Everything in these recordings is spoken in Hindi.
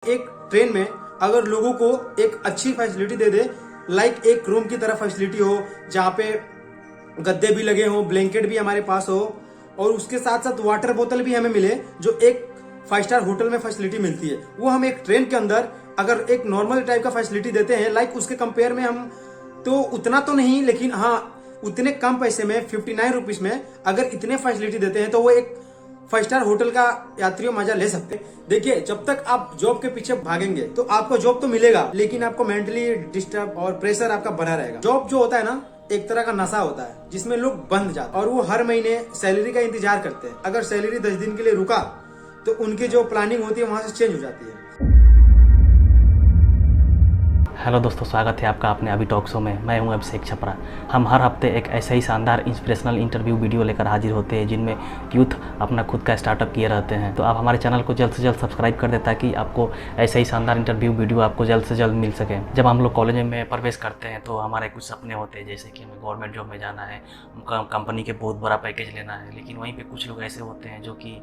एक ट्रेन में अगर लोगों को एक अच्छी फैसिलिटी दे दे, लाइक एक रूम की तरह फैसिलिटी हो जहाँ पे गद्दे भी लगे हो, ब्लैंकेट भी हमारे पास हो और उसके साथ साथ वाटर बोतल भी हमें मिले जो एक 5 स्टार होटल में फैसिलिटी मिलती है, वो हम एक ट्रेन के अंदर अगर एक नॉर्मल टाइप का फैसिलिटी देते हैं, लाइक उसके कंपेयर में हम तो उतना तो नहीं, लेकिन हाँ उतने कम पैसे में 59 रुपीज में अगर इतने फैसिलिटी देते हैं तो वो एक 5 स्टार होटल का यात्रियों मजा ले सकते हैं। देखिए, जब तक आप जॉब के पीछे भागेंगे तो आपको जॉब तो मिलेगा, लेकिन आपको मेंटली डिस्टर्ब और प्रेशर आपका बना रहेगा। जॉब जो होता है ना, एक तरह का नशा होता है जिसमें लोग बंध जाते हैं और वो हर महीने सैलरी का इंतजार करते हैं। अगर सैलरी 10 दिन के लिए रुका तो उनकी जो प्लानिंग होती है वहां से चेंज हो जाती है। हेलो दोस्तों, स्वागत है आपका अपने अभी टॉक शो में। मैं हूं अभिषेक छपरा। हम हर हफ्ते एक ऐसे ही शानदार इंस्पिरेशनल इंटरव्यू वीडियो लेकर हाजिर होते हैं जिनमें यूथ अपना खुद का स्टार्टअप किए रहते हैं। तो आप हमारे चैनल को जल्द से जल्द सब्सक्राइब कर दें ताकि आपको ऐसे ही शानदार इंटरव्यू वीडियो आपको जल्द से जल्द मिल सके। जब हम लोग कॉलेज में प्रवेश करते हैं तो हमारे कुछ सपने होते हैं, जैसे कि हमें गवर्नमेंट जॉब में जाना है, कंपनी के बहुत बड़ा पैकेज लेना है। लेकिन वहीं पर कुछ लोग ऐसे होते हैं जो कि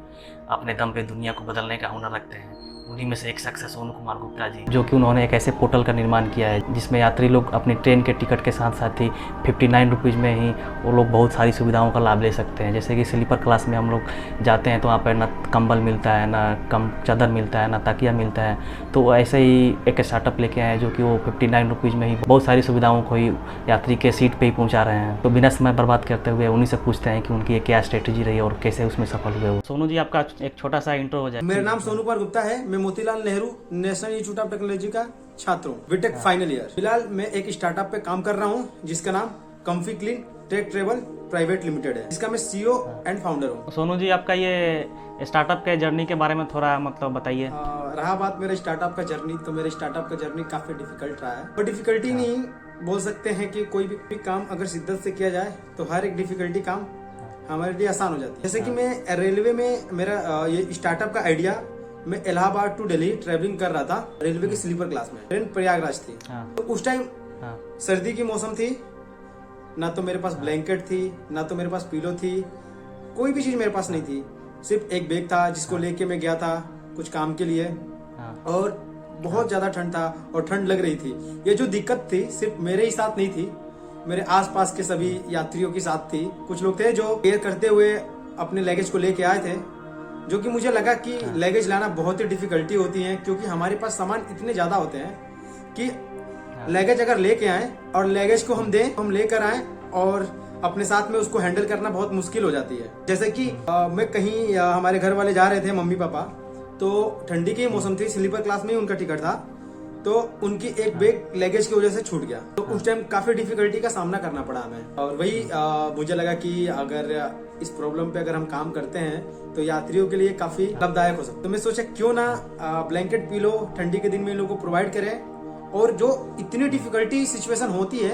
अपने दम पर दुनिया को बदलने का हुनर रखते हैं। उन्हीं में से एक शख्स है सोनू कुमार गुप्ता जी, जो कि उन्होंने एक ऐसे पोर्टल का निर्माण किया है जिसमें यात्री लोग अपनी ट्रेन के टिकट के साथ साथ ही 59 रुपीज़ में ही वो लोग बहुत सारी सुविधाओं का लाभ ले सकते हैं। जैसे कि स्लीपर क्लास में हम लोग जाते हैं तो वहाँ पर ना कंबल मिलता है, ना कम चादर मिलता है, ना तकिया मिलता है। तो ऐसे ही एक स्टार्टअप लेके आए जो कि वो 59 रुपीज़ में ही बहुत सारी सुविधाओं को ही यात्री के सीट पर ही पहुँचा रहे हैं। तो बिना समय बर्बाद करते हुए उन्हीं से पूछते हैं कि उनकी क्या स्ट्रेटेजी रही और कैसे उसमें सफल हुए। सोनू जी, आपका एक छोटा सा इंट्रो हो जाए। मेरा नाम सोनू कुमार गुप्ता है। मैं Motilal Nehru national institute of technology का छात्र हूँ, बीटेक फाइनल ईयर। फिलहाल मैं एक स्टार्टअप पे काम कर रहा हूँ जिसका नाम Comfy Clean Tech Travel Private Limited है, जिसका मैं सीईओ एंड फाउंडर हूँ। सोनू जी, आपका ये स्टार्टअप के जर्नी के बारे में थोड़ा मतलब बताइए। रहा बात मेरे स्टार्टअप का जर्नी, तो मेरे स्टार्टअप का जर्नी काफी डिफिकल्ट रहा है। और डिफिकल्टी नहीं बोल सकते हैं कि कोई भी काम अगर शिद्दत से किया जाए तो हर एक डिफिकल्टी काम हमारे लिए आसान हो जाती है। जैसे कि मैं रेलवे में मेरा ये स्टार्टअप का आइडिया, मैं इलाहाबाद टू दिल्ली ट्रैवलिंग कर रहा था रेलवे की स्लीपर क्लास में। ट्रेन प्रयागराज थी। तो उस टाइम सर्दी की मौसम थी, ना तो मेरे पास ब्लैंकेट थी, ना तो मेरे पास पिलो थी, कोई भी चीज मेरे पास नहीं थी। सिर्फ एक बैग था जिसको लेके मैं गया था कुछ काम के लिए, और बहुत ज्यादा ठंड था और ठंड लग रही थी। ये जो दिक्कत थी सिर्फ मेरे ही साथ नहीं थी, मेरे आसपास के सभी यात्रियों के साथ थी। कुछ लोग थे जो केयर करते हुए अपने लगेज को लेके आए थे, जो कि मुझे लगा कि लगेज लाना बहुत ही डिफिकल्टी होती है, क्योंकि हमारे पास सामान इतने ज्यादा होते हैं कि लगेज अगर लेके आए और लगेज को हम दें, हम लेकर आए और अपने साथ में उसको हैंडल करना बहुत मुश्किल हो जाती है। जैसे कि मैं कहीं हमारे घर वाले जा रहे थे, मम्मी पापा, तो ठंडी की मौसम थी, स्लीपर क्लास में ही उनका टिकट था, तो उनकी एक बैग लगेज की वजह से छूट गया। तो उस टाइम काफी डिफिकल्टी का सामना करना पड़ा हमें। और वही मुझे लगा कि अगर इस प्रॉब्लम पे अगर हम काम करते हैं तो यात्रियों के लिए काफी लाभदायक हो सकता है। तो मैं सोचा क्यों ना ब्लैंकेट पिलो ठंडी के दिन में इन लोगों को प्रोवाइड करें, और जो इतनी डिफिकल्टी सिचुएशन होती है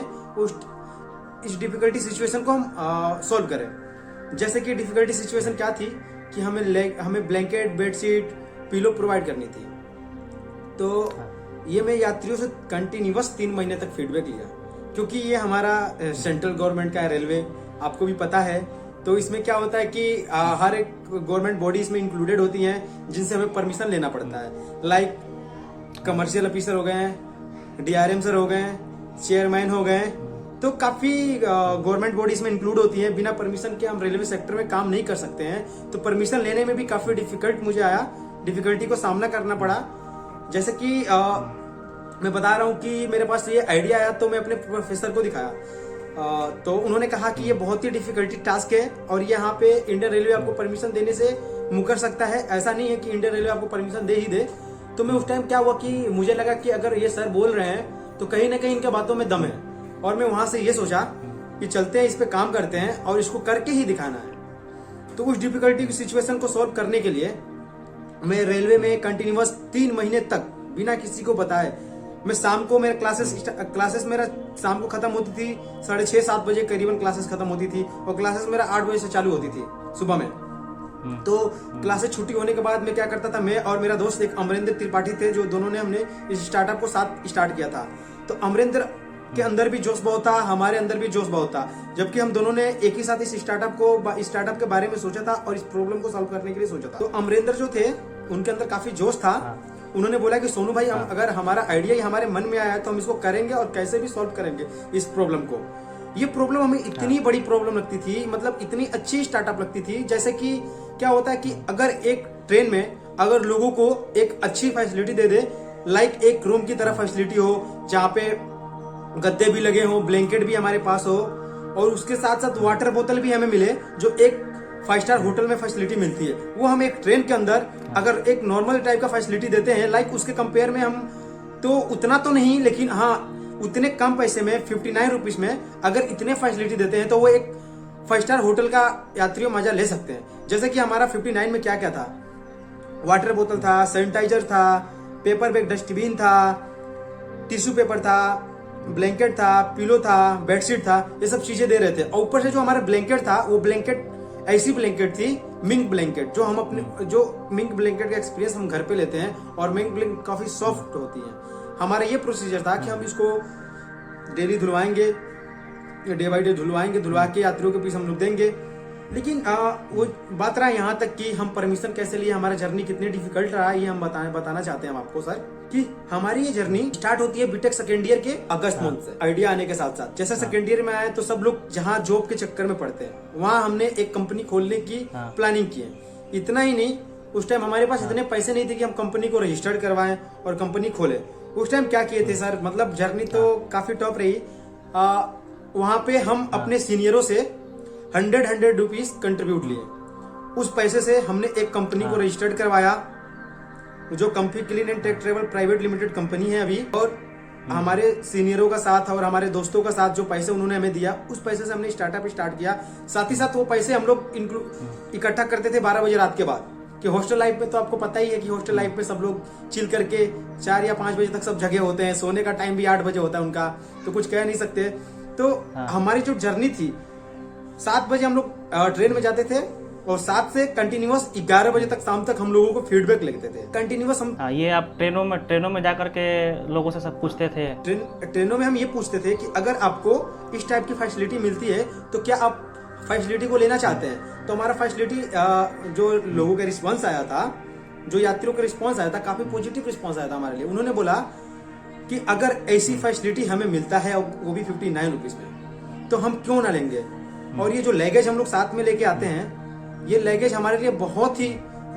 इस डिफिकल्टी सिचुएशन को हम सॉल्व करें। जैसे कि डिफिकल्टी सिचुएशन क्या थी कि हमें ब्लैंकेट, बेडशीट, पिलो प्रोवाइड करनी थी। तो ये मैं यात्रियों से कंटिन्यूअस 3 महीने तक फीडबैक लिया, क्योंकि ये हमारा सेंट्रल गवर्नमेंट का है रेलवे, आपको भी पता है। तो इसमें क्या होता है कि हर एक गवर्नमेंट बॉडी इसमें इंक्लूडेड होती हैं जिनसे हमें परमिशन लेना पड़ता है। लाइक कमर्शियल ऑफिसर हो गए हैं, डीआरएम सर हो गए हैं, चेयरमैन हो गए। तो काफी गवर्नमेंट बॉडी इसमें इंक्लूड होती है। बिना परमिशन के हम रेलवे सेक्टर में काम नहीं कर सकते हैं। तो परमिशन लेने में भी काफी डिफिकल्ट मुझे आया, डिफिकल्टी को सामना करना पड़ा। जैसे कि मैं बता रहा हूँ कि मेरे पास ये आइडिया आया तो मैं अपने प्रोफेसर को दिखाया, तो उन्होंने कहा कि ये बहुत ही डिफिकल्टी टास्क है और यहाँ पे इंडियन रेलवे आपको परमिशन देने से मुकर सकता है। ऐसा नहीं है कि इंडियन रेलवे आपको परमिशन दे ही दे। तो मैं उस टाइम क्या हुआ कि मुझे लगा कि अगर ये सर बोल रहे हैं तो कहीं ना कहीं इनके बातों में दम है, और मैं वहां से ये सोचा कि चलते हैं, इस पे काम करते हैं और इसको करके ही दिखाना है। तो उस डिफिकल्टी की सिचुएशन को सॉल्व करने के लिए मैं रेलवे में कंटिन्यूअस 3 महीने तक बिना किसी को बताए, मैं शाम को मेरे क्लासेस मेरा शाम को खत्म होती थी 6:30-7 बजे करीबन क्लासेस खत्म होती थी, और क्लासेस मेरा 8 बजे से चालू होती थी सुबह में। तो क्लासेस छुट्टी होने के बाद मैं क्या करता था, मैं और मेरा दोस्त एक अमरेंद्र त्रिपाठी थे, जो दोनों ने हमने इस स्टार्टअप को साथ स्टार्ट किया था। तो अमरेंद्र के अंदर भी जोश बहुत था, हमारे अंदर भी जोश बहुत था, जबकि हम दोनों ने एक ही साथ इस स्टार्टअप के बारे में सोचा था और इस प्रॉब्लम को सॉल्व करने के लिए सोचा था। तो अमरेंद्र जो थे उनके अंदर काफी जोश था, उन्होंने बोला कि सोनू भाई हम अगर हमारा आइडिया ही हमारे मन में आया है तो हम इसको करेंगे और कैसे भी सॉल्व करेंगे इस प्रॉब्लम को। ये प्रॉब्लम हमें इतनी बड़ी प्रॉब्लम लगती थी, मतलब इतनी अच्छी स्टार्टअप लगती थी। जैसे कि क्या होता है कि अगर एक ट्रेन में अगर लोगों को एक अच्छी फैसिलिटी दे दे, लाइक एक रूम की तरह फैसिलिटी हो जहाँ पे गद्दे भी लगे हो, ब्लैंकेट भी हमारे पास हो और उसके साथ साथ वाटर बोतल भी हमें मिले जो एक 5 स्टार होटल में फैसिलिटी मिलती है, वो हम एक ट्रेन के अंदर अगर एक नॉर्मल टाइप का फैसिलिटी देते हैं, लाइक उसके कंपेयर में हम तो उतना तो नहीं, लेकिन हाँ उतने कम पैसे में 59 रुपीज में अगर इतने फैसिलिटी देते हैं तो वो एक 5 स्टार होटल का यात्रियों मजा ले सकते हैं। जैसे कि हमारा 59 में क्या क्या था, वाटर बोतल था, सैनिटाइजर था, पेपर बैग डस्टबिन था, टिश्यू पेपर था, ब्लैंकेट था, पिलो था, बेडशीट था, ये सब चीजें दे रहे थे। और ऊपर से जो हमारा ब्लैंकेट था वो ब्लैंकेट ऐसी ब्लैंकेट थी मिंक ब्लैंकेट, जो हम अपने जो मिंक ब्लैंकेट का एक्सपीरियंस हम घर पे लेते हैं और मिंक ब्लैंकेट काफी सॉफ्ट होती है। हमारा ये प्रोसीजर था कि हम इसको डेली धुलवाएंगे, डे बाई डे धुलवाएंगे, धुलवा के यात्रियों के पीछे हम लोग देंगे। लेकिन वो बात रहा यहाँ तक कि हम परमिशन कैसे लिए, हमारा जर्नी कितनी डिफिकल्ट रहा, ये हम बताना चाहते हैं हम आपको सर कि हमारी ये जर्नी स्टार्ट होती है बीटेक सेकेंड ईयर के अगस्त मंथ से। आइडिया आने के साथ साथ जैसे सेकेंड ईयर में आए तो सब लोग जहाँ जॉब के चक्कर में पड़ते हैं वहाँ हमने एक कंपनी खोलने की प्लानिंग की है। इतना ही नहीं, उस टाइम हमारे पास इतने पैसे नहीं थे कि हम कंपनी को रजिस्टर्ड करवाएं और कंपनी खोले। उस टाइम क्या किए थे सर, मतलब जर्नी तो काफी टफ रही। वहां पे हम अपने सीनियरों से 100 रुपीज कंट्रीब्यूट लिए। उस पैसे से हमने एक कंपनी को रजिस्टर्ड करवाया जो company Clean and Tech Travel Private Limited company है अभी। और हमारे सीनियरों का साथ और हमारे दोस्तों का साथ जो पैसे उन्होंने हमें दिया, उस पैसे से हमने स्टार्टअप स्टार्ट किया। साथ ही साथ वो पैसे हम लोग इकट्ठा करते थे 12 बजे रात के बाद, कि हॉस्टल लाइफ में तो आपको पता ही है कि हॉस्टल लाइफ में सब लोग चिल करके 4 या 5 बजे तक सब जगह होते हैं, सोने का टाइम भी 8 बजे होता है उनका, तो कुछ कह नहीं सकते। तो हमारी जो जर्नी थी 7 बजे हम लोग ट्रेन में जाते थे और 7 से कंटिन्यूअस 11 बजे तक शाम तक हम लोगों को फीडबैक लेते थे कंटिन्यूअस। हम ये आप ट्रेनों में जाकर के लोगों से सब पूछते थे? ट्रेनों में हम ये पूछते थे कि अगर आपको इस टाइप की फैसिलिटी मिलती है तो क्या आप फैसिलिटी को लेना चाहते हैं। तो हमारा फैसिलिटी जो लोगों का रिस्पॉन्स आया था, जो यात्रियों का रिस्पॉन्स आया था, काफी पॉजिटिव रिस्पॉन्स आया था हमारे लिए। उन्होंने बोला कि अगर ऐसी फैसिलिटी हमें मिलता है वो भी 59 रुपीज में, तो हम क्यों ना लेंगे। और ये जो लगेज हम लोग साथ में लेके आते हैं, ये लगेज हमारे लिए बहुत ही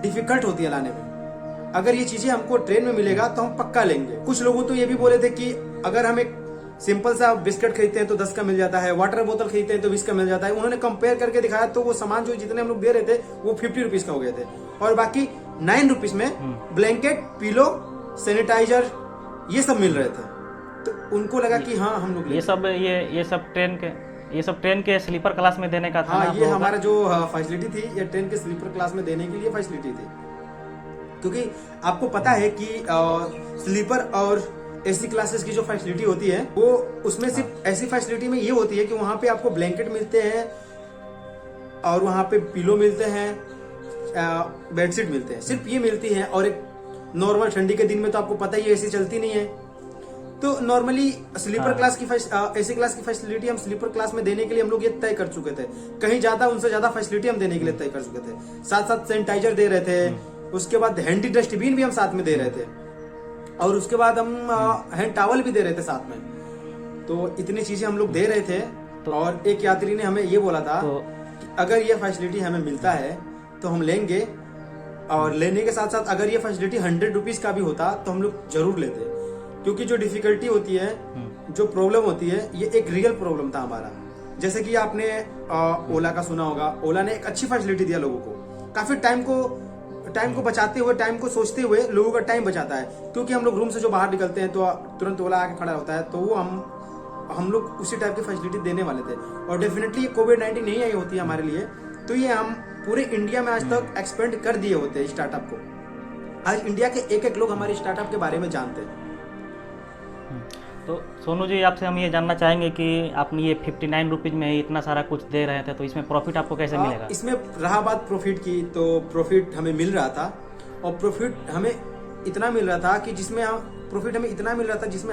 डिफिकल्ट होती है लाने में। अगर ये चीजें हमको ट्रेन में मिलेगा तो हम पक्का लेंगे। कुछ लोगों तो ये भी बोले थे कि अगर हम एक सिंपल सा बिस्किट खरीदते हैं तो 10 का मिल जाता है, वाटर बोतल खरीदते हैं तो 20 का मिल जाता है। उन्होंने कंपेयर करके दिखाया तो वो सामान जो जितने हम लोग दे रहे थे वो 50 रुपीज का हो गए थे और बाकी 9 रुपीज में ब्लैंकेट, पिलो, सैनिटाइजर ये सब मिल रहे थे। तो उनको लगा कि हाँ हम लोग ये सब ट्रेन के स्लीपर क्लास में देने का था। हाँ, ये हमारा जो फैसिलिटी थी ये ट्रेन के स्लीपर क्लास में देने के लिए फैसिलिटी थी, क्योंकि आपको पता है कि स्लीपर और एसी क्लासेस की जो फैसिलिटी होती है वो उसमें सिर्फ ऐसी फैसिलिटी में ये होती है कि वहां पे आपको ब्लैंकेट मिलते हैं और वहां पे पिलो मिलते हैं, बेडशीट मिलते हैं, सिर्फ ये मिलती है। और एक नॉर्मल ठंडी के दिन में तो आपको पता ही है एसी चलती नहीं है, तो नॉर्मली स्लीपर क्लास की एसी क्लास की फैसिलिटी हम स्लीपर क्लास में देने के लिए हम लोग ये तय कर चुके थे। कहीं ज्यादा उनसे ज्यादा फैसिलिटी हम देने के लिए तय कर चुके थे। साथ साथ सैनिटाइजर दे रहे थे, उसके बाद हैंडी डस्टबिन भी हम साथ में दे रहे थे और उसके बाद हम हैंड टॉवल भी दे रहे थे साथ में। तो इतनी चीजें हम लोग दे रहे थे। और एक यात्री ने हमें ये बोला था कि अगर ये फैसिलिटी हमें मिलता है तो हम लेंगे, और लेने के साथ साथ अगर ये फैसिलिटी 100 रुपीज का भी होता तो हम लोग जरूर लेते, क्योंकि जो डिफिकल्टी होती है, जो प्रॉब्लम होती है, ये एक रियल प्रॉब्लम था हमारा। जैसे कि आपने ओला का सुना होगा, ओला ने एक अच्छी फैसिलिटी दिया लोगों को, काफी टाइम को बचाते हुए, टाइम को सोचते हुए लोगों का टाइम बचाता है। क्योंकि हम लोग रूम से जो बाहर निकलते हैं तो तुरंत ओला आके खड़ा होता है, तो वो हम लोग उसी टाइप की फैसिलिटी देने वाले थे। और डेफिनेटली ये कोविड-19 नहीं आई होती हमारे लिए, तो ये हम पूरे इंडिया में आज तक एक्सपेंड कर दिए होते हैं स्टार्टअप को। आज इंडिया के एक लोग हमारे स्टार्टअप के बारे में जानते हैं। तो सोनू जी, आपसे हम ये जानना चाहेंगे कि आपने ये 59 रुपीज में इतना सारा कुछ दे रहे थे, तो इसमें प्रॉफिट आपको कैसे मिलेगा? इसमें रहा बात प्रॉफिट की, तो प्रॉफिट हमें मिल रहा था और प्रॉफिट हमें इतना मिल रहा था कि जिसमें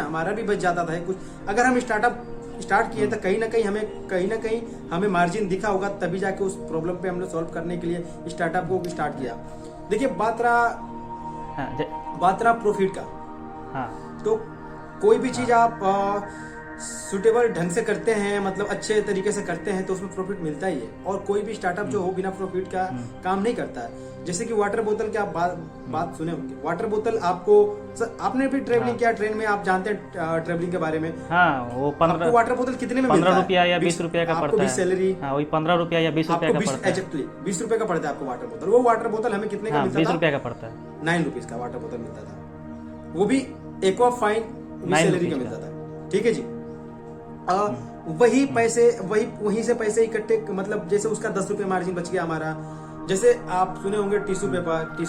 हमारा भी बच जाता था कुछ। अगर हम स्टार्ट किए तो कहीं ना कहीं हमें मार्जिन दिखा होगा, तभी जाके उस प्रॉब्लम पे हमने सॉल्व करने के लिए स्टार्टअप को स्टार्ट किया। देखिए बात बात रहा प्रॉफिट का, हाँ तो कोई भी चीज आप सुटेबल ढंग से करते हैं, मतलब अच्छे तरीके से करते हैं, तो उसमें प्रॉफिट मिलता ही है। और कोई भी स्टार्टअप जो हो बिना प्रॉफिट का काम नहीं करता है। जैसे कि वाटर बोतल की आप बात सुने होंगे। वाटर बोतल आपको आपने भी ट्रेवलिंग किया, ट्रेन में आप जानते हैं ट्रेवलिंग के बारे में। हाँ, वो 15 वाटर बोतल कितने में मिलता है? 15 रुपया या 20 रुपया का पड़ता है। सैलरी, हाँ, वही 15 रुपया या 20 रुपया का पड़ता है। एग्जैक्टली 20 रुपए का पड़ता है आपको वाटर बोतल। वो वाटर बोतल हमें कितने का मिलता था? 20 रुपया का पड़ता है। 9 रुपीज का वाटर बोतल मिलता था, वो भी एक्वा फाइन सैलरी का मिलता था। ठीक है जी। वही पैसे वहीं से पैसे इकट्ठे, मतलब जैसे उसका 10 रुपए मार्जिन बच गया हमारा। जैसे आप सुने होंगे टिश्यू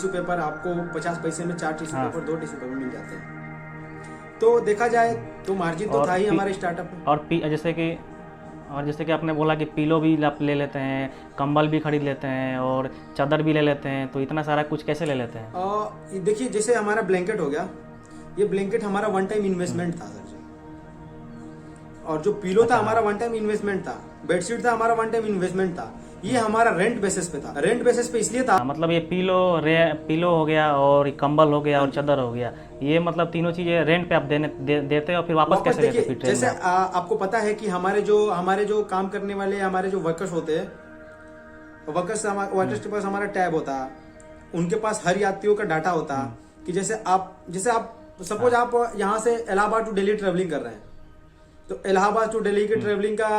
पेपर आपको 50 पैसे में 4 टिश्यू पेपर 2 टिश्यू पेपर मिल जाते हैं। तो देखा जाए तो मार्जिन तो था ही हमारे स्टार्टअप में। और जैसे कि आपने बोला कि पिलो भी आप ले लेते हैं, कंबल भी खरीद लेते हैं और चादर भी ले लेते हैं, तो इतना सारा कुछ कैसे ले लेते हैं? देखिए, जैसे हमारा ब्लैंकेट हो गया, ये ब्लैंकेट हमारा वन टाइम इन्वेस्टमेंट था सर जी। और जो पिलो था हमारा वन टाइम इन्वेस्टमेंट था, बेडशीट था हमारा वन टाइम इन्वेस्टमेंट था। ये हमारा रेंट बेसिस पे था। रेंट बेसिस पे इसलिए था, मतलब ये पिलो हो गया और कंबल हो गया और चादर हो गया, ये मतलब तीनों चीजें रेंट पे आप देते हो, फिर वापस कैसे लेते हो? जैसे आपको पता है कि हमारे जो काम करने वाले हमारे जो वर्कर्स होते हैं, वर्कर्स के पास हमारा टैब होता, उनके पास हर यात्रियों का डाटा होता कि जैसे आप सपोज आप यहाँ से इलाहाबाद टू दिल्ली ट्रेवलिंग कर रहे हैं, तो इलाहाबाद टू दिल्ली की ट्रेवलिंग का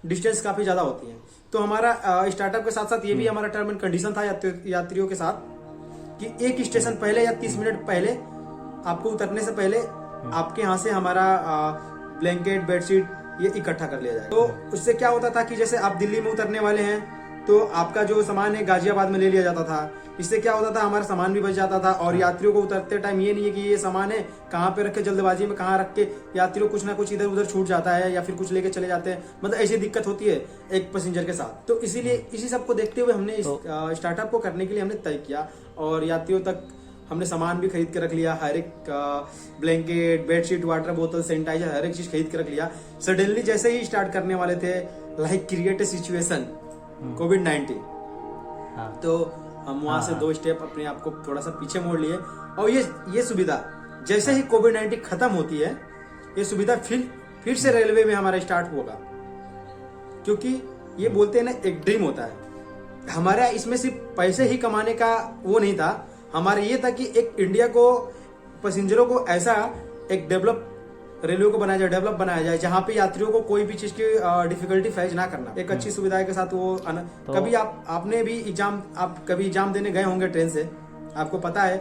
डिस्टेंस काफी ज्यादा होती है। तो हमारा स्टार्टअप के साथ साथ ये भी हमारा टर्म एंड कंडीशन था यात्रियों के साथ कि एक स्टेशन पहले या 30 मिनट पहले आपको उतरने से पहले आपके यहाँ से हमारा ब्लैंकेट बेडशीट ये इकट्ठा कर लिया जाए। तो उससे क्या होता था कि जैसे आप दिल्ली में उतरने वाले हैं तो आपका जो सामान है गाजियाबाद में ले लिया जाता था। इससे क्या होता था, हमारा सामान भी बच जाता था। और यात्रियों को उतरते टाइम ये नहीं है कि ये सामान है कहाँ पे रखे, जल्दबाजी में कहाँ रख के यात्रियों कुछ ना कुछ इधर उधर छूट जाता है या फिर कुछ लेके चले जाते हैं, मतलब ऐसी दिक्कत होती है एक पैसेंजर के साथ। तो इसीलिए इसी सब को देखते हुए हमने इस स्टार्टअप को करने के लिए हमने तय किया और यात्रियों तक हमने सामान भी खरीद के रख लिया। हर एक ब्लैंकेट, बेडशीट, वाटर बोतल, सैनिटाइजर, हर एक चीज खरीद के रख लिया। सडनली जैसे ही स्टार्ट करने वाले थे, लाइक क्रिएट ए सिचुएशन कोविड-19, तो हम वहां से 2 स्टेप अपने आप को थोड़ा सा पीछे मोड़ लिए। और ये सुविधा जैसे ही कोविड-19 खत्म होती है, ये सुविधा फिर से रेलवे में हमारा स्टार्ट होगा, क्योंकि ये बोलते हैं ना, एक ड्रीम होता है हमारा। इसमें सिर्फ पैसे ही कमाने का वो नहीं था, हमारा ये था कि एक इंडिया को, पैसेंजरों को ऐसा एक रेलवे को डेवलप बनाया जाए जहाँ पे यात्रियों को कोई भी चीज की डिफिकल्टी फेस ना करना, एक अच्छी सुविधा के साथ वो तो कभी आपने भी आप कभी एग्जाम देने गए होंगे ट्रेन से, आपको पता है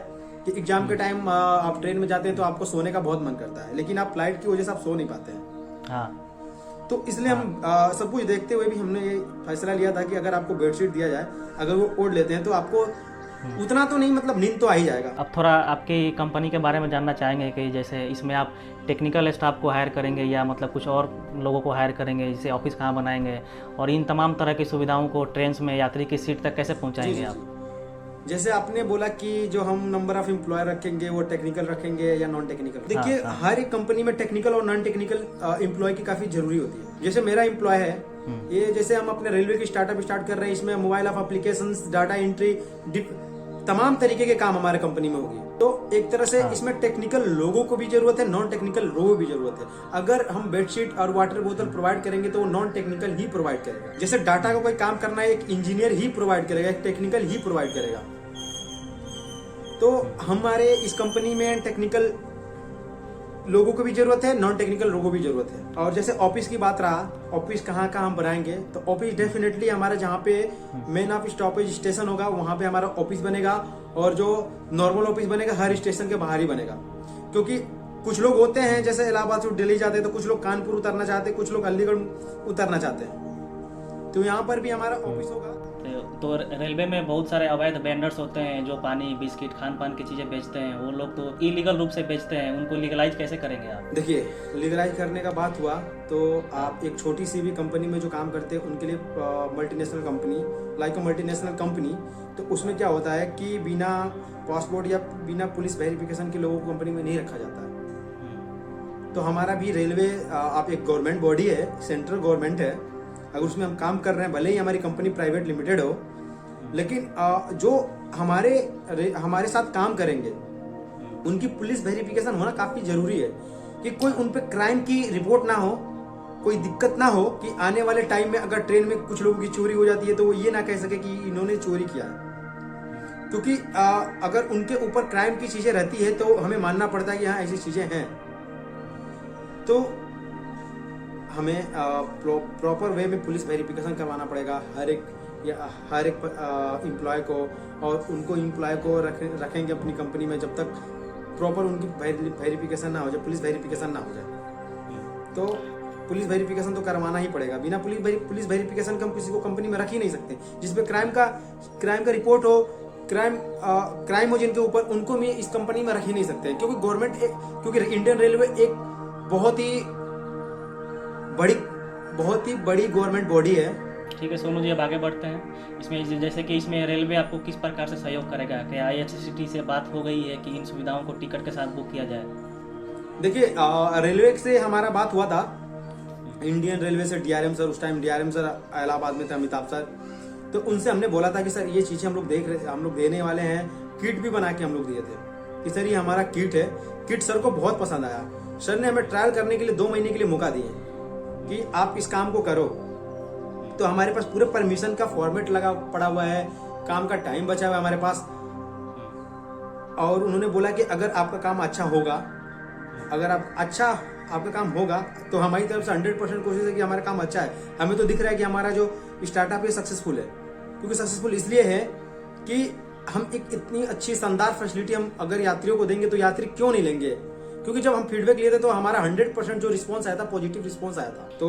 कि एग्जाम के टाइम आप ट्रेन में जाते हैं तो आपको सोने का बहुत मन करता है, लेकिन आप फ्लाइट की वजह से आप सो नहीं पाते हैं। हाँ। तो इसलिए हम सब कुछ देखते हुए भी हमने ये फैसला लिया था कि अगर आपको बेडशीट दिया जाए, अगर वो ओढ़ लेते हैं तो आपको उतना तो नहीं, मतलब नींद तो आ ही जाएगा। अब थोड़ा आपकी कंपनी के बारे में जानना चाहेंगे कि जैसे इसमें आप टेक्निकल स्टाफ को हायर करेंगे या मतलब कुछ और लोगों को हायर करेंगे, जैसे ऑफिस कहाँ बनाएंगे और इन तमाम तरह की सुविधाओं को ट्रेन में यात्री की सीट तक कैसे पहुँचाएंगे आप? जैसे आपने बोला कि जो हम नंबर ऑफ एम्प्लॉय रखेंगे वो टेक्निकल रखेंगे या नॉन टेक्निकल। देखिए, हर एक कंपनी में टेक्निकल और नॉन टेक्निकल एम्प्लॉय की काफी जरूरी होती है। जैसे मेरा एम्प्लॉय है, ये जैसे हम अपने रेलवे की स्टार्टअप स्टार्ट कर रहे हैं, इसमें mobile of applications, data entry, तमाम तरीके के काम हमारे कंपनी में होगी। तो एक तरह से इसमें टेक्निकल लोगों को भी जरूरत है, नॉन टेक्निकल लोगों को भी जरूरत है। अगर हम बेडशीट और वाटर बोतल प्रोवाइड करेंगे तो वो नॉन टेक्निकल ही प्रोवाइड करेगा। जैसे डाटा का कोई काम करना है, एक इंजीनियर ही प्रोवाइड करेगा, एक टेक्निकल ही प्रोवाइड करेगा। तो हमारे इस कंपनी में टेक्निकल लोगों को भी जरूरत है, नॉन टेक्निकल लोगों को भी जरूरत है। और जैसे ऑफिस की बात रहा, ऑफिस कहाँ हम बनाएंगे, तो ऑफिस डेफिनेटली हमारा जहाँ पे मेन ऑफ स्टॉपेज स्टेशन होगा वहां पे हमारा ऑफिस बनेगा। और जो नॉर्मल ऑफिस बनेगा हर स्टेशन के बाहर ही बनेगा, क्योंकि कुछ लोग होते हैं जैसे इलाहाबाद से दिल्ली जाते हैं तो कुछ लोग कानपुर उतरना चाहते हैं, कुछ लोग अलीगढ़ उतरना चाहते हैं, तो यहाँ पर भी हमारा ऑफिस होगा। तो रेलवे में बहुत सारे अवैध वेंडर्स होते हैं जो पानी, बिस्किट, खान पान की चीज़ें बेचते हैं, वो लोग तो इलीगल रूप से बेचते हैं, उनको लीगलाइज कैसे करेंगे आप? देखिए, लीगलाइज करने का बात हुआ तो आप एक छोटी सी भी कंपनी में जो काम करते हैं उनके लिए multinational company, like a multinational company, तो उसमें क्या होता है कि बिना पासपोर्ट या बिना पुलिस वेरिफिकेशन के लोगों को कंपनी में नहीं रखा जाता है। तो हमारा भी रेलवे आप एक गवर्नमेंट बॉडी है, सेंट्रल गवर्नमेंट है, अगर उसमें हम काम कर रहे हैं, भले ही हमारी कंपनी प्राइवेट लिमिटेड हो, लेकिन जो हमारे साथ काम करेंगे उनकी पुलिस वेरिफिकेशन होना काफी जरूरी है कि कोई उन पे क्राइम की रिपोर्ट ना हो, कोई दिक्कत ना हो कि आने वाले टाइम में अगर ट्रेन में कुछ लोगों की चोरी हो जाती है तो वो ये ना कह सके कि इन्होंने चोरी किया है। क्योंकि अगर उनके ऊपर क्राइम की चीजें रहती है तो हमें मानना पड़ता है कि हाँ ऐसी चीजें हैं। तो हमें प्रॉपर वे में पुलिस वेरिफिकेशन करवाना पड़ेगा हर एक एम्प्लॉय को, और उनको एम्प्लॉय को रखेंगे अपनी कंपनी में जब तक प्रॉपर उनकी वेरिफिकेशन ना हो जाए, पुलिस वेरिफिकेशन ना हो जाए। तो पुलिस वेरिफिकेशन तो करवाना ही पड़ेगा। बिना पुलिस वेरिफिकेशन के हम किसी को कंपनी में रख ही नहीं सकते। जिसपे क्राइम का रिपोर्ट हो, क्राइम हो जिनके ऊपर, उनको भी इस कंपनी में रख ही नहीं सकते। क्योंकि इंडियन रेलवे एक बहुत ही बड़ी गवर्नमेंट बॉडी है। ठीक है सोनू जी, अब आगे बढ़ते हैं। इसमें जैसे कि इसमें रेलवे आपको किस प्रकार से सहयोग करेगा? क्या IRCTC से बात हो गई है कि इन सुविधाओं को टिकट के साथ बुक किया जाए? देखिए, रेलवे से हमारा बात हुआ था, इंडियन रेलवे से DRM सर, उस टाइम DRM सर इलाहाबाद में थे, अमिताभ सर। तो उनसे हमने बोला था कि सर ये चीजें हम लोग देने वाले हैं। किट भी बना के हम लोग दिए थे कि सर ये हमारा किट है। किट सर को बहुत पसंद आया। सर ने हमें ट्रायल करने के लिए 2 महीने के लिए मौका दिए कि आप इस काम को करो। तो हमारे पास पूरे परमिशन का फॉर्मेट लगा पड़ा हुआ है, काम का टाइम बचा हुआ है हमारे पास। और उन्होंने बोला कि अगर आपका काम अच्छा होगा, आपका काम होगा तो हमारी तरफ से 100% कोशिश है कि हमारा काम अच्छा है। हमें तो दिख रहा है कि हमारा जो स्टार्टअप है सक्सेसफुल है। क्योंकि सक्सेसफुल इसलिए है कि हम एक इतनी अच्छी शानदार फैसिलिटी हम अगर यात्रियों को देंगे तो यात्री क्यों नहीं लेंगे। क्योंकि जब हम फीडबैक लिए थे तो हमारा 100% जो रिस्पॉन्स आया था, पॉजिटिव रिस्पॉन्स आया था। तो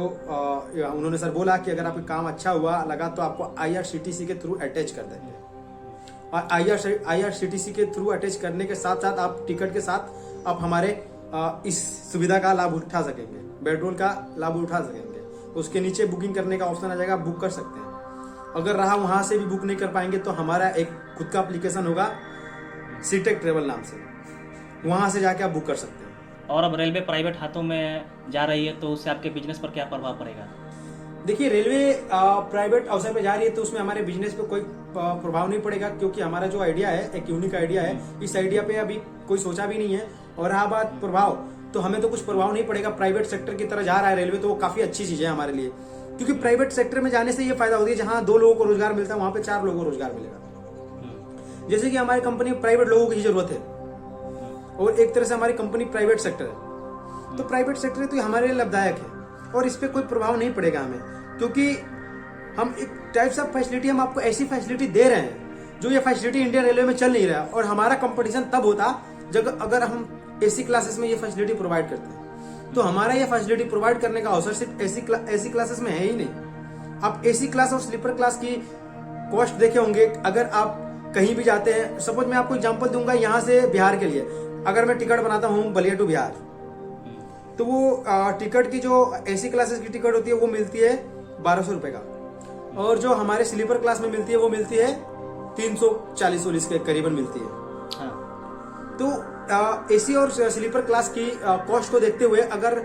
उन्होंने सर बोला कि अगर आपका काम अच्छा हुआ लगा तो आपको IRCTC के थ्रू अटैच कर देंगे। और IRCTC के थ्रू अटैच करने के साथ साथ आप टिकट के साथ आप हमारे इस सुविधा का लाभ उठा सकेंगे, बेडरोल का लाभ उठा सकेंगे। उसके नीचे बुकिंग करने का ऑप्शन आ जाएगा, आप बुक कर सकते हैं। अगर रहा वहां से भी बुक नहीं कर पाएंगे तो हमारा एक खुद का एप्लीकेशन होगा सीटेक ट्रेवल नाम से, वहां से जाके आप बुक कर सकते हैं। और अब रेलवे प्राइवेट हाथों में जा रही है तो उससे आपके बिजनेस पर क्या प्रभाव पड़ेगा? देखिए, रेलवे प्राइवेट अवसर पे जा रही है तो उसमें हमारे बिजनेस पे कोई प्रभाव नहीं पड़ेगा। क्योंकि हमारा जो आइडिया है एक यूनिक आइडिया है, इस आइडिया पे अभी कोई सोचा भी नहीं है। और रहा बात प्रभाव, तो हमें तो कुछ प्रभाव नहीं पड़ेगा। प्राइवेट सेक्टर की तरह जा रहा है रेलवे तो वो काफी अच्छी चीज है हमारे लिए। क्योंकि प्राइवेट सेक्टर में जाने से ये फायदा होती है, जहां 2 लोगों को रोजगार मिलता है वहां पे 4 लोगों को रोजगार मिलेगा। जैसे कि हमारी कंपनी में प्राइवेट लोगों की जरूरत है और एक तरह से हमारी कंपनी प्राइवेट सेक्टर है। तो प्राइवेट सेक्टर तो हमारे लिए लाभदायक है और इस पर कोई प्रभाव नहीं पड़ेगा हमें। क्योंकि हम एक टाइप्स ऑफ फैसिलिटी, हम आपको ऐसी फैसिलिटी दे रहे हैं जो ये फैसिलिटी इंडियन रेलवे में चल नहीं रहा। और हमारा कंपटीशन तब होता जब अगर हम AC क्लासेस में ये फैसिलिटी प्रोवाइड करते हैं। तो हमारा ये फैसिलिटी प्रोवाइड करने का अवसर सिर्फ AC क्लासेस में है ही नहीं। आप AC क्लास और स्लीपर क्लास की कॉस्ट देखे होंगे। अगर आप कहीं भी जाते हैं, सपोज मैं आपको एग्जांपल दूंगा यहाँ से बिहार के लिए, अगर मैं टिकट बनाता हूँ बलिया टू बिहार, तो वो टिकट की जो AC क्लासेस की टिकट होती है वो मिलती है 1200 रुपए का, और जो हमारे स्लीपर क्लास में मिलती है वो मिलती है 340 के करीबन मिलती है। तो AC और स्लीपर क्लास की कॉस्ट को देखते हुए अगर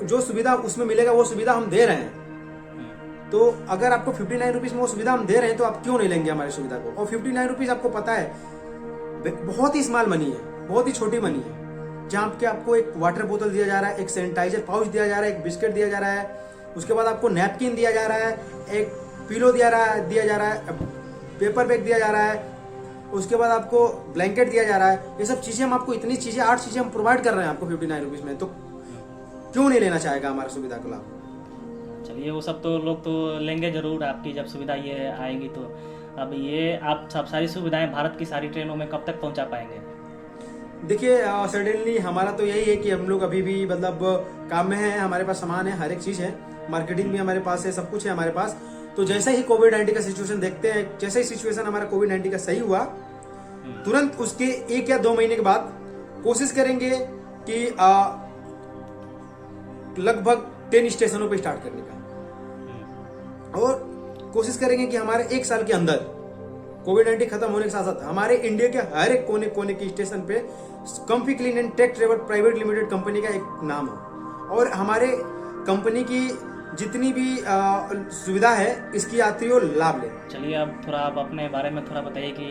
जो सुविधा उसमें मिलेगा वो सुविधा हम दे रहे हैं, तो अगर आपको 59 रुपीज में वो सुविधा हम दे रहे हैं तो आप क्यों नहीं लेंगे हमारी सुविधा को। और 59 रुपीज आपको पता है बहुत ही स्मॉल मनी है, बहुत ही छोटी मनी है, जहाँ पे आपको एक वाटर बोतल दिया जा रहा है, एक सैनिटाइजर पाउच दिया जा रहा है, एक बिस्किट दिया जा रहा है, उसके बाद आपको नैपकिन दिया जा रहा है, एक पिलो दिया जा रहा है, पेपर बैग दिया जा रहा है, उसके बाद आपको ब्लैंकेट दिया जा रहा है। ये सब चीजें हम आपको, इतनी चीजें 8 चीजें हम प्रोवाइड कर रहे हैं आपको 59 रुपीज में, तो क्यों नहीं लेना चाहेगा हमारी सुविधा का लाभ। चलिए, वो सब तो लोग तो लेंगे जरूर आपकी जब सुविधा ये आएगी। तो अब ये आप सब सारी सुविधाएं भारत की सारी ट्रेनों में कब तक पहुंचा पाएंगे? देखिए, सडनली हमारा तो यही है कि हम लोग अभी भी मतलब काम में है, हमारे पास सामान है, हर एक चीज है, मार्केटिंग भी हमारे पास है, सब कुछ है हमारे पास। तो जैसे ही कोविड-19 का सिचुएशन देखते हैं, जैसे ही सिचुएशन हमारा कोविड-19 का सही हुआ, तुरंत उसके 1 या 2 महीने के बाद कोशिश करेंगे कि लगभग 10 स्टेशनों पे स्टार्ट करने का, और कोशिश करेंगे कि हमारे 1 साल के अंदर कोविड-19 खत्म होने के साथ साथ हमारे इंडिया के हर एक कोने कोने की स्टेशन पे Comfy Clean and Tech Travel Private Limited company का एक नाम हो, और हमारे कंपनी की जितनी भी सुविधा है इसकी यात्रियों लाभ ले। चलिए, अब थोड़ा आप अपने बारे में थोड़ा बताइए कि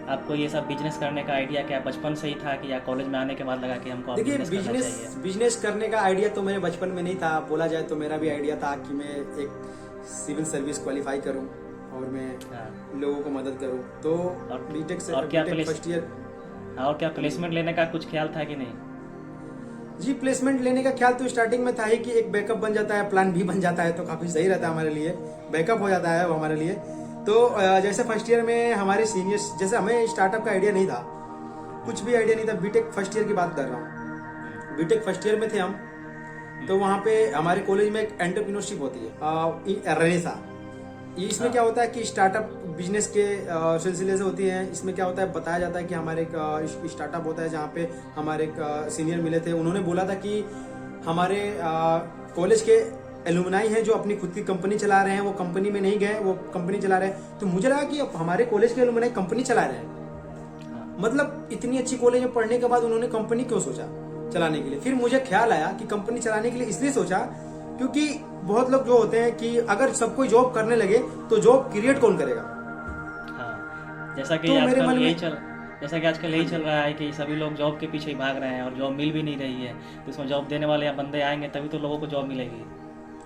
आपको ये सब बिजनेस करने का आइडिया क्या बचपन से ही था कि या कॉलेज में आने के बाद लगा कि हमको देखिए, बिजनेस करना चाहिए? बिजनेस करने का आइडिया तो मेरे बचपन में नहीं था। बोला जाए तो मेरा भी आइडिया था कि मैं एक सिविल सर्विस क्वालिफाई करूं और मैं लोगों को मदद करूं। तो और बीटेक से और क्या फर्स्ट ईयर। और क्या प्लेसमेंट लेने का कुछ ख्याल था कि नहीं? जी, प्लेसमेंट लेने का ख्याल तो स्टार्टिंग में था ही कि एक बैकअप बन जाता है, प्लान भी बन जाता है तो काफी सही रहता है हमारे लिए, बैकअप हो जाता है वो हमारे लिए। तो जैसे फर्स्ट ईयर में हमारे सीनियर्स, जैसे हमें स्टार्टअप का आइडिया नहीं था, कुछ भी आइडिया नहीं था। बीटेक फर्स्ट ईयर की बात कर रहा हूँ, बीटेक फर्स्ट ईयर में थे हम। तो वहाँ पे हमारे कॉलेज में एक एंटरप्रेन्योरशिप होती है, रेनेसा। इसमें क्या होता है कि स्टार्टअप बिजनेस के सिलसिले से होती है। इसमें क्या होता है, बताया जाता है कि हमारे एक स्टार्टअप होता है जहाँ पे हमारे एक सीनियर मिले थे। उन्होंने बोला था कि हमारे कॉलेज के एलुमनाई हैं जो अपनी खुद की कंपनी चला रहे हैं, वो कंपनी में नहीं गए, वो कंपनी चला रहे हैं। तो मुझे लगा कि अब हमारे कॉलेज के एलुमनाई कंपनी चला रहे हैं, मतलब इतनी अच्छी कॉलेज में पढ़ने के बाद उन्होंने कंपनी क्यों सोचा चलाने के लिए। फिर मुझे ख्याल आया कि कंपनी चलाने के लिए इसलिए सोचा क्योंकि बहुत लोग जो होते हैं कि अगर सब कोई जॉब करने लगे तो जॉब क्रिएट कौन करेगा। हाँ, जैसा कि तो मेरे आजकल मन में यही चल रहा है कि सभी लोग जॉब के पीछे ही भाग रहे हैं और जॉब मिल भी नहीं रही है। तो इसमें जॉब देने वाले या बंदे आएंगे तभी तो लोगों को जॉब मिलेगी।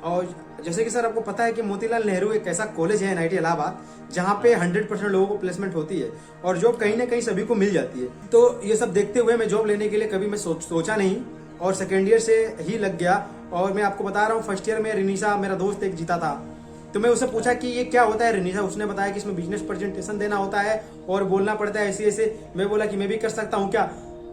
और जैसे कि सर आपको पता है कि मोतीलाल नेहरू एक ऐसा कॉलेज है NIT इलाहाबाद जहाँ पे 100% लोगों को प्लेसमेंट होती है और जॉब कहीं ना कहीं सभी को मिल जाती है। तो ये सब देखते हुए मैं जॉब लेने के लिए कभी मैं सोचा नहीं और सेकेंड ईयर से ही लग गया। और मैं आपको बता रहा हूँ, फर्स्ट ईयर में रिनीसा मेरा दोस्त एक जीता था, तो मैं उससे पूछा कि ये क्या होता है रिनीसा। उसने बताया कि इसमें बिजनेस प्रेजेंटेशन देना होता है और बोलना पड़ता है ऐसे ऐसे। मैं बोला कि मैं भी कर सकता हूँ क्या,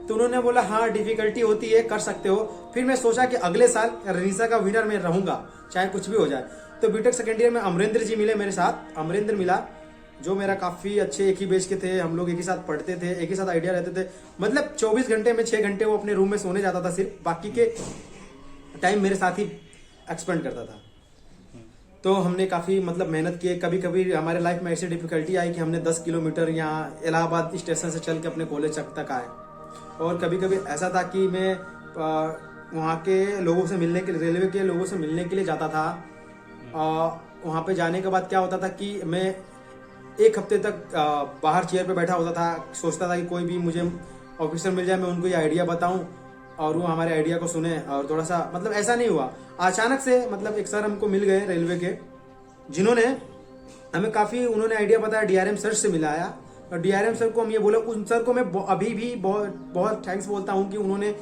तो उन्होंने बोला हाँ डिफिकल्टी होती है, कर सकते हो। फिर मैं सोचा कि अगले साल रिनीसा का विनर मैं रहूंगा, चाहे कुछ भी हो जाए। तो बीटेक सेकेंड ईयर में अमरेंद्र जी मिले मेरे साथ, अमरेंद्र मिला जो मेरा काफी अच्छे एक ही बेच के थे, हम लोग एक ही साथ पढ़ते थे, एक ही साथ आइडिया रहते थे। मतलब 24 घंटे में 6 घंटे वो अपने रूम में सोने जाता था सिर्फ, बाकी के टाइम मेरे साथ ही एक्सपेंड करता था। तो हमने काफी मतलब मेहनत की। कभी कभी हमारे लाइफ में ऐसी डिफिकल्टी आई कि हमने 10 किलोमीटर यहाँ इलाहाबाद स्टेशन से चल के अपने कॉलेज तक आए। और कभी कभी ऐसा था कि मैं वहाँ के लोगों से मिलने के लिए, रेलवे के लोगों से मिलने के लिए जाता था। वहाँ पे जाने के बाद क्या होता था कि मैं एक हफ्ते तक बाहर चेयर पे बैठा होता था, सोचता था कि कोई भी मुझे ऑफिसर मिल जाए, मैं उनको ये आइडिया बताऊं और वो हमारे आइडिया को सुने। और थोड़ा सा मतलब ऐसा नहीं हुआ, अचानक से मतलब एक सर हमको मिल गए रेलवे के, जिन्होंने हमें काफी उन्होंने आइडिया बताया। DRM सर से मिलाया और DRM सर को हम ये बोले, उन सर को मैं अभी भी बहुत थैंक्स बोलता हूँ कि उन्होंने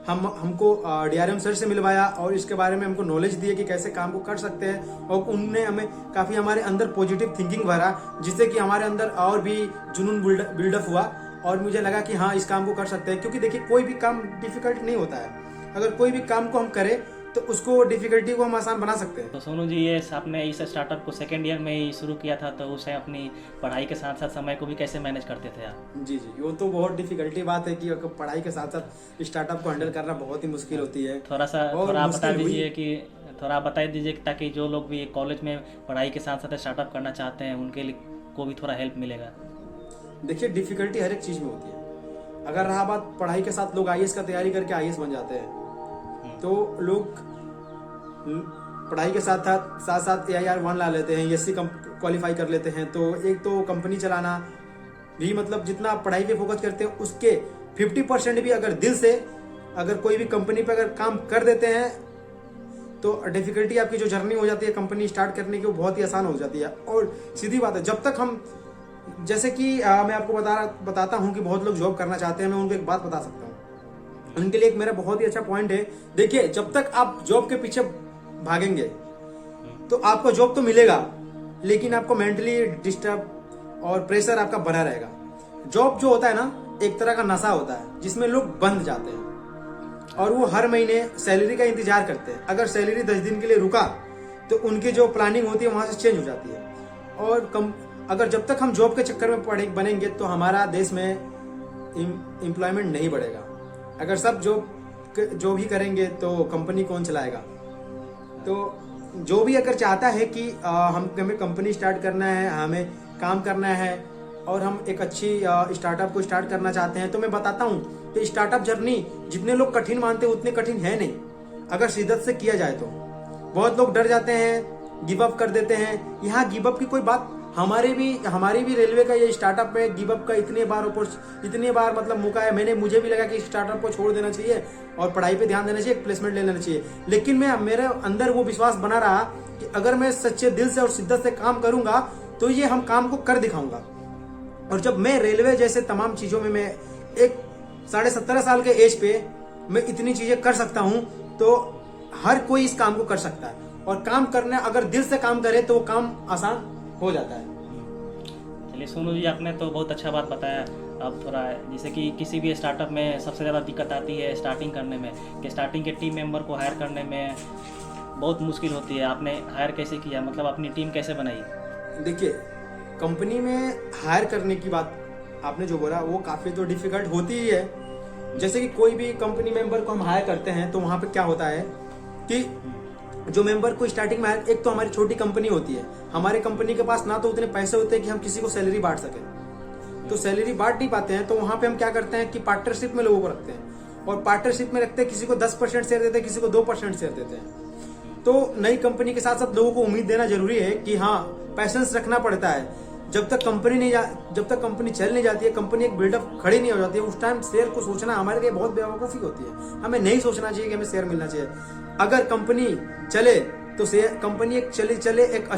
हमको DRM सर से मिलवाया और इसके बारे में हमको नॉलेज दिए कि कैसे काम को कर सकते हैं। और उन्होंने हमें काफी हमारे अंदर पॉजिटिव थिंकिंग भरा, जिससे कि हमारे अंदर और भी जुनून बिल्डअप हुआ और मुझे लगा कि हाँ इस काम को कर सकते हैं। क्योंकि देखिए कोई भी काम डिफिकल्ट नहीं होता है, अगर कोई भी काम को हम करें तो उसको डिफिकल्टी को हम आसान बना सकते हैं। तो सोनू जी, ये आपने इस स्टार्टअप को सेकेंड ईयर में ही शुरू किया था, तो उसे अपनी पढ़ाई के साथ साथ समय को भी कैसे मैनेज करते थे आप? जी, वो तो बहुत डिफिकल्टी बात है कि पढ़ाई के साथ साथ स्टार्टअप को हैंडल करना बहुत ही मुश्किल होती है। थोड़ा आप बता दीजिए ताकि जो लोग भी कॉलेज में पढ़ाई के साथ साथ स्टार्टअप करना चाहते हैं उनके लिए को भी थोड़ा हेल्प मिलेगा। देखिए, डिफिकल्टी हर एक चीज में होती है। अगर रहा बात पढ़ाई के साथ, लोग IAS का तैयारी करके IAS बन जाते हैं, तो लोग पढ़ाई के साथ साथ AIR-1 ला लेते हैं, SC क्वालिफाई कर लेते हैं। तो एक तो कंपनी चलाना भी, मतलब जितना पढ़ाई पे फोकस करते हैं उसके 50% भी अगर दिल से अगर कोई भी कंपनी पे अगर काम कर देते हैं तो डिफिकल्टी आपकी जो जर्नी हो जाती है कंपनी स्टार्ट करने की, वो बहुत ही आसान हो जाती है। और सीधी बात है, जब तक हम, जैसे कि मैं आपको बताता हूँ कि बहुत लोग जॉब करना चाहते हैं, मैं उनको एक बात बता सकता हूँ, उनके लिए एक मेरा बहुत ही अच्छा पॉइंट है। देखिए, जब तक आप जॉब के पीछे भागेंगे तो आपको जॉब तो मिलेगा, लेकिन आपको मेंटली डिस्टर्ब और प्रेशर आपका बना रहेगा। जॉब जो होता है ना, एक तरह का नशा होता है जिसमें लोग बंध जाते हैं और वो हर महीने सैलरी का इंतजार करते हैं। अगर सैलरी 10 दिन के लिए रुका तो उनकी जो प्लानिंग होती है वहां से चेंज हो जाती है। और अगर जब तक हम जॉब के चक्कर में बनेंगे तो हमारा देश में एम्प्लॉयमेंट नहीं बढ़ेगा। अगर सब जो भी करेंगे तो कंपनी कौन चलाएगा। तो जो भी अगर चाहता है कि हमें कंपनी स्टार्ट करना है, हमें काम करना है और हम एक अच्छी स्टार्टअप को स्टार्ट करना चाहते हैं, तो मैं बताता हूँ कि स्टार्टअप जर्नी जितने लोग कठिन मानते हैं उतने कठिन है नहीं, अगर शिद्दत से किया जाए तो। बहुत लोग डर जाते हैं, गिव अप कर देते हैं। यहाँ गिव अप की कोई बात हमारी भी रेलवे का ये स्टार्टअप में गिव अप का इतने बार मतलब मौका है। मुझे भी लगा कि स्टार्टअप को छोड़ देना चाहिए और पढ़ाई पे ध्यान देना चाहिए, प्लेसमेंट ले लेना चाहिए। लेकिन मेरे अंदर वो विश्वास बना रहा कि अगर मैं सच्चे दिल से और शिद्दत से काम करूंगा तो ये हम काम को कर दिखाऊंगा। और जब मैं रेलवे जैसे तमाम चीजों में मैं एक 17.5 साल के एज पे मैं इतनी चीजें कर सकता हूं, तो हर कोई इस काम को कर सकता है। और काम करना, अगर दिल से काम करे तो वो काम आसान हो जाता है। चलिए सोनू जी, आपने तो बहुत अच्छा बात बताया। अब थोड़ा जैसे कि किसी भी स्टार्टअप में सबसे ज़्यादा दिक्कत आती है स्टार्टिंग करने में, कि स्टार्टिंग के टीम मेंबर को हायर करने में बहुत मुश्किल होती है। आपने हायर कैसे किया, मतलब अपनी टीम कैसे बनाई? देखिए, कंपनी में हायर करने की बात आपने जो बोला वो काफ़ी तो डिफिकल्ट होती ही है। जैसे कि कोई भी कंपनी मेंबर को हम हायर करते हैं तो वहाँ पे क्या होता है कि जो मेंबर को स्टार्टिंग में एक तो हमारी छोटी कंपनी होती है, हमारे कंपनी के पास ना तो उतने पैसे होते हैं कि हम किसी को सैलरी बांट सकें, तो सैलरी बांट नहीं पाते हैं। तो वहाँ पे हम क्या करते हैं कि पार्टनरशिप में लोगों को रखते हैं, और पार्टनरशिप में रखते हैं, किसी को 10% शेयर देते हैं, किसी को 2% शेयर देते हैं। तो नई कंपनी के साथ साथ लोगों को उम्मीद देना जरूरी है कि हाँ, पैसेंस रखना पड़ता है। जब तक कंपनी चल नहीं जाती है, कंपनी एक बिल्डअप खड़ी नहीं हो जाती है, उस टाइम शेयर को सोचना हमारे लिए बहुत बेवकूफ़ी होती है। हमें नहीं सोचना चाहिए कि हमें शेयर मिलना चाहिए। अगर कंपनी चले तो कंपनी एक चले एक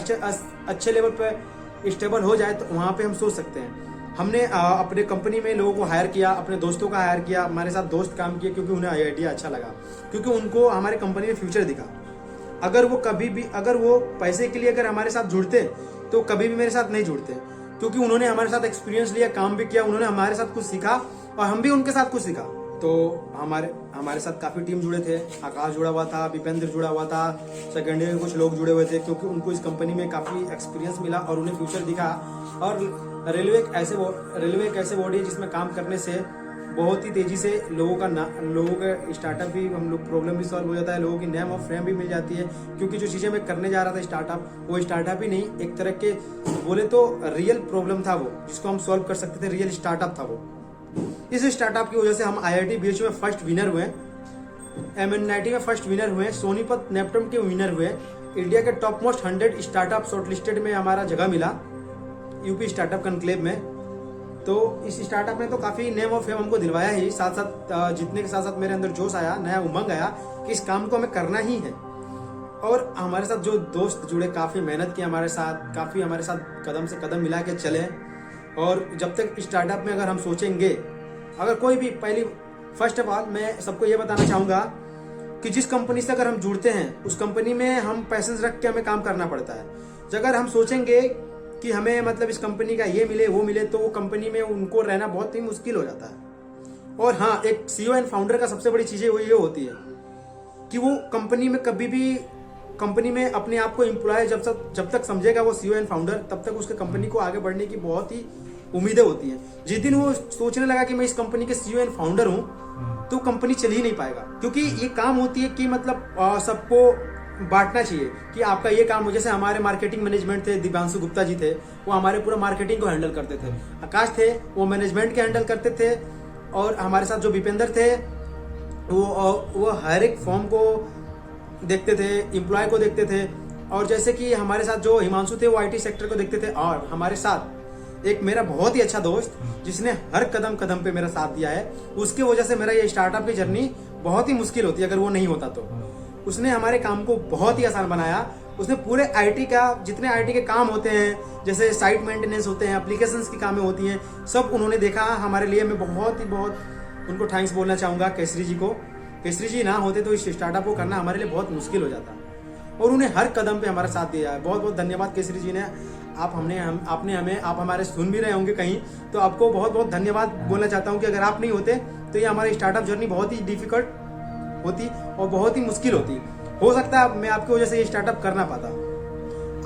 अच्छे लेवल पे स्टेबल हो जाए तो वहाँ पे हम सोच सकते हैं। हमने अपने कंपनी में लोगों को हायर किया, अपने दोस्तों का हायर किया, हमारे साथ दोस्त काम किए क्योंकि उन्हें आइडिया अच्छा लगा, क्योंकि उनको हमारे कंपनी में फ्यूचर दिखा। अगर वो पैसे के लिए अगर हमारे साथ जुड़ते तो कभी भी मेरे साथ नहीं जुड़ते, क्योंकि उन्होंने हमारे साथ एक्सपीरियंस लिया, काम भी किया, उन्होंने हमारे साथ कुछ सीखा और हम भी उनके साथ कुछ सीखा। तो हमारे साथ काफी टीम जुड़े थे, आकाश जुड़ा हुआ था, विपेंद्र जुड़ा हुआ था, सेकेंड ईयर के कुछ लोग जुड़े हुए थे, क्योंकि उनको इस कंपनी में काफी एक्सपीरियंस मिला और उन्हें फ्यूचर दिखा। और रेलवे एक ऐसे बॉडी है जिसमें काम करने से बहुत ही तेजी से लोगों का स्टार्टअप भी, हम लोग प्रॉब्लम भी सॉल्व हो जाता है, लोगों की नेम और फ्रेम भी मिल जाती है। क्योंकि जो चीजें मैं करने जा रहा था स्टार्टअप, वो स्टार्टअप ही नहीं, एक तरह के बोले तो रियल प्रॉब्लम था वो, जिसको हम सॉल्व कर सकते थे, रियल स्टार्टअप था वो। इस स्टार्टअप की वजह से हम IIT BHU में फर्स्ट विनर हुए, MNIT में फर्स्ट विनर हुए, सोनीपत नेपटम के विनर हुए, इंडिया के टॉप मोस्ट 100 स्टार्टअप शॉर्टलिस्टेड में हमारा जगह मिला यूपी स्टार्टअप कॉन्क्लेव में। तो इस स्टार्टअप ने तो काफी नेम और फेम हमको दिलवाया ही, साथ साथ जीतने के साथ साथ मेरे अंदर जोश आया, नया उमंग आया कि इस काम को हमें करना ही है। और हमारे साथ जो दोस्त जुड़े, काफी मेहनत की हमारे साथ, काफी हमारे साथ कदम से कदम मिला के चले। और जब तक स्टार्टअप में अगर हम सोचेंगे, अगर कोई भी फर्स्ट ऑफ ऑल मैं सबको ये बताना चाहूंगा कि जिस कंपनी से अगर हम जुड़ते हैं उस कंपनी में हम पैसेंस रख के हमें काम करना पड़ता है। अगर हम सोचेंगे कि हमें मतलब इस कंपनी का ये मिले वो मिले, तो वो कंपनी में उनको रहना बहुत ही मुश्किल हो जाता है। और हाँ, एक CEO एंड फाउंडर का सबसे बड़ी चीज़ वो ये होती है कि वो कंपनी में कभी भी कंपनी में अपने आप को एम्प्लॉय जब तक समझेगा वो CEO एंड फाउंडर, तब तक उसके कंपनी को आगे बढ़ने की बहुत ही उम्मीदें होती हैं। जिस दिन वो सोचने लगा कि मैं इस कंपनी के CEO एंड फाउंडर हूँ, तो कंपनी चल ही नहीं पाएगा। क्योंकि ये काम होती है कि मतलब सबको बांटना चाहिए कि आपका ये काम हो। जैसे हमारे मार्केटिंग मैनेजमेंट थे, दिव्यांशु गुप्ता जी थे, वो हमारे पूरा मार्केटिंग को हैंडल करते थे। आकाश थे, वो मैनेजमेंट के हैंडल करते थे। और हमारे साथ जो विपेंद्र थे, वो हर एक फॉर्म को देखते थे, एम्प्लॉय को देखते थे। और जैसे कि हमारे साथ जो हिमांशु थे, वो IT सेक्टर को देखते थे। और हमारे साथ एक मेरा बहुत ही अच्छा दोस्त जिसने हर कदम कदम पे मेरा साथ दिया है, उसकी वजह से मेरा ये स्टार्टअप की जर्नी बहुत ही मुश्किल होती है। अगर वो नहीं होता तो उसने हमारे काम को बहुत ही आसान बनाया। उसने पूरे IT का, जितने IT के काम होते हैं, जैसे साइट मेंटेनेंस होते हैं, एप्लीकेशंस की कामें होती हैं, सब उन्होंने देखा हमारे लिए। मैं बहुत उनको थैंक्स बोलना चाहूँगा, केसरी जी को। केसरी जी ना होते तो इस स्टार्टअप को करना हमारे लिए बहुत मुश्किल हो जाता, और उन्हें हर कदम पे हमारा साथ दिया है। बहुत बहुत धन्यवाद केसरी जी ने। आप हमारे सुन भी रहे होंगे कहीं, तो आपको बहुत बहुत धन्यवाद बोलना चाहता हूँ कि अगर आप नहीं होते तो ये हमारी स्टार्टअप जर्नी बहुत ही डिफिकल्ट होती और बहुत ही मुश्किल होती। हो सकता है मैं आपकी वजह से ये स्टार्टअप कर ना पाता।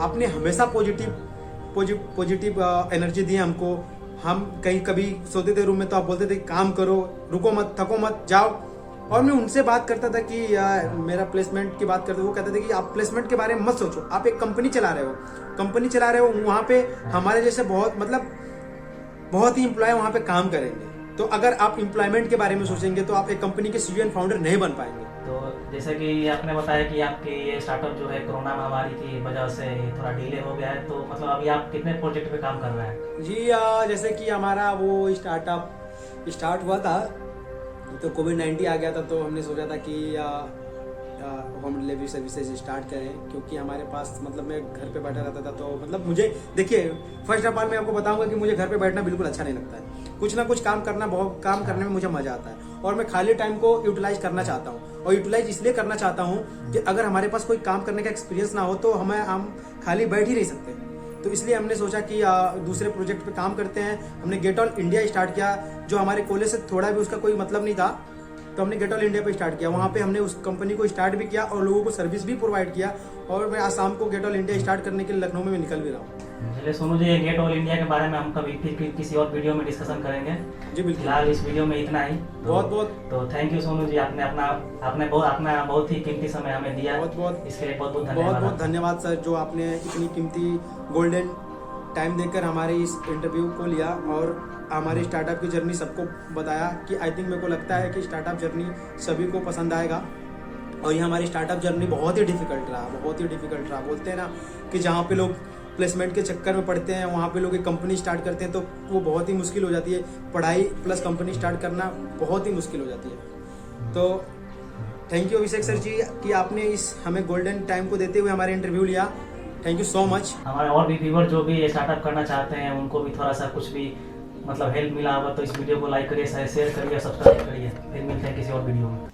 आपने हमेशा पॉजिटिव एनर्जी दी हमको। हम कहीं कभी सोते थे रूम में तो आप बोलते थे काम करो, रुको मत, थको मत, जाओ। और मैं उनसे बात करता था कि मेरा प्लेसमेंट की बात करते, वो कहते थे कि आप प्लेसमेंट के बारे में मत सोचो, आप एक कंपनी चला रहे हो, वहाँ पे हमारे जैसे बहुत ही एम्प्लॉय वहाँ पे काम करेंगे। तो अगर आप एम्प्लॉयमेंट के बारे में सोचेंगे तो आप एक कंपनी के CEO एंड फाउंडर नहीं बन पाएंगे। तो जैसे कि आपने बताया कि आपकी ये स्टार्टअप जो है कोरोना महामारी की वजह से थोड़ा डिले हो गया है, तो मतलब अभी आप कितने प्रोजेक्ट पे काम कर रहे हैं? जी जैसे कि हमारा वो स्टार्टअप स्टार्ट हुआ था तो कोविड-19 आ गया था, तो हमने सोचा था कि होम डिलीवरी सर्विसेज स्टार्ट करें, क्योंकि हमारे पास मतलब मैं घर पे बैठा रहता था, तो मतलब मुझे देखिए फर्स्ट ऑफ ऑल मैं आपको बताऊंगा कि मुझे घर पे बैठना बिल्कुल अच्छा नहीं लगता है। कुछ ना कुछ काम करना, बहुत काम करने में मुझे मजा आता है और मैं खाली टाइम को यूटिलाइज करना चाहता हूँ। और यूटिलाइज इसलिए करना चाहता हूँ कि अगर हमारे पास कोई काम करने का एक्सपीरियंस ना हो तो हम खाली बैठ ही नहीं सकते। तो इसलिए हमने सोचा कि दूसरे प्रोजेक्ट पे काम करते हैं। हमने गेट ऑल इंडिया स्टार्ट किया, जो हमारे कॉलेज से थोड़ा भी उसका कोई मतलब नहीं था, तो हमने गेट ऑल इंडिया पे स्टार्ट किया। वहाँ पे हमने उस कंपनी को स्टार्ट भी किया और लोगों को सर्विस भी प्रोवाइड किया। और मैं आज शाम को गेट ऑल इंडिया स्टार्ट करने के लिए लखनऊ में निकल भी रहा हूँ। चलिए Sonu ji, get all India के बारे में हम कभी फिर किसी और वीडियो में डिस्कशन करेंगे। जी बिल्कुल। फिलहाल इस वीडियो में इतना ही। तो थैंक यू सोनू जी, आपने अपना बहुत ही कीमती समय हमें दिया। इसके लिए बहुत बहुत धन्यवाद सर, जो आपने इतनी कीमती गोल्डन टाइम देकर हमारे इस इंटरव्यू को लिया और हमारी स्टार्टअप की जर्नी सबको बताया। कि आई थिंक मेरे को लगता है कि स्टार्टअप जर्नी सभी को पसंद आएगा। और ये हमारी स्टार्टअप जर्नी बहुत ही डिफिकल्ट रहा। बोलते हैं ना कि जहाँ पे लोग प्लेसमेंट के चक्कर में पड़ते हैं, वहाँ पे लोग एक कंपनी स्टार्ट करते हैं तो वो बहुत ही मुश्किल हो जाती है। पढ़ाई प्लस कंपनी स्टार्ट करना बहुत ही मुश्किल हो जाती है। तो थैंक यू अभिषेक सर जी कि आपने इस हमें गोल्डन टाइम को देते हुए हमारे इंटरव्यू लिया। Thank you so much. हमारे और भी व्यूअर जो भी स्टार्टअप करना चाहते हैं उनको भी थोड़ा सा कुछ भी मतलब हेल्प मिला होगा तो इस वीडियो को लाइक करिए, शेयर करिए, सब्सक्राइब करिए। फिर मिलते हैं किसी और वीडियो में।